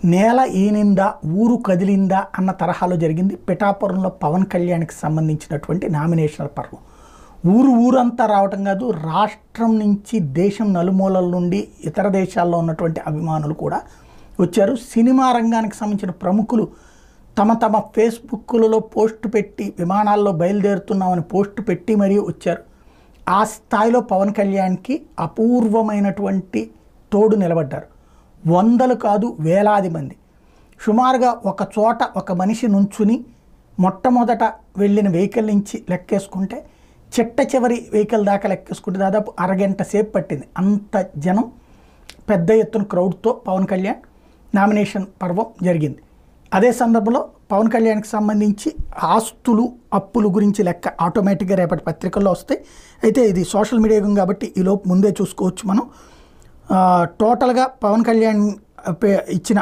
నేల ఈనిందా ఊరు కదిలిందా అన్న తరహాలో జరిగింది పిఠాపురంలో పవన్ కళ్యాణ్కి సంబంధించినటువంటి నామినేషనల్ పర్వం. ఊరంతా రావటం కాదు, రాష్ట్రం నుంచి దేశం నలుమూలల నుండి ఇతర దేశాల్లో ఉన్నటువంటి అభిమానులు కూడా వచ్చారు. సినిమా రంగానికి సంబంధించిన ప్రముఖులు తమ ఫేస్బుక్లలో పోస్టు పెట్టి విమానాల్లో బయలుదేరుతున్నామని పోస్టు పెట్టి మరీ వచ్చారు. ఆ స్థాయిలో పవన్ కళ్యాణ్కి అపూర్వమైనటువంటి తోడు నిలబడ్డారు. వందలు కాదు వేలాది మంది సుమారుగా ఒక చోట ఒక మనిషి నుంచుని మొట్టమొదట వెళ్ళిన వెహికల్ నుంచి లెక్కేసుకుంటే చిట్ట చివరి వెహికల్ దాకా లెక్కేసుకుంటే దాదాపు అరగంట సేపు పట్టింది. అంత జనం పెద్ద ఎత్తున క్రౌడ్తో పవన్ కళ్యాణ్ నామినేషన్ పర్వం జరిగింది. అదే సందర్భంలో పవన్ కళ్యాణ్కి సంబంధించి ఆస్తులు అప్పులు గురించి లెక్క ఆటోమేటిక్గా రేపటి పత్రికల్లో వస్తాయి. అయితే ఇది సోషల్ మీడియా యుగం కాబట్టి ఈలోపు ముందే చూసుకోవచ్చు మనం. టోటల్గా పవన్ కళ్యాణ్ ఇచ్చిన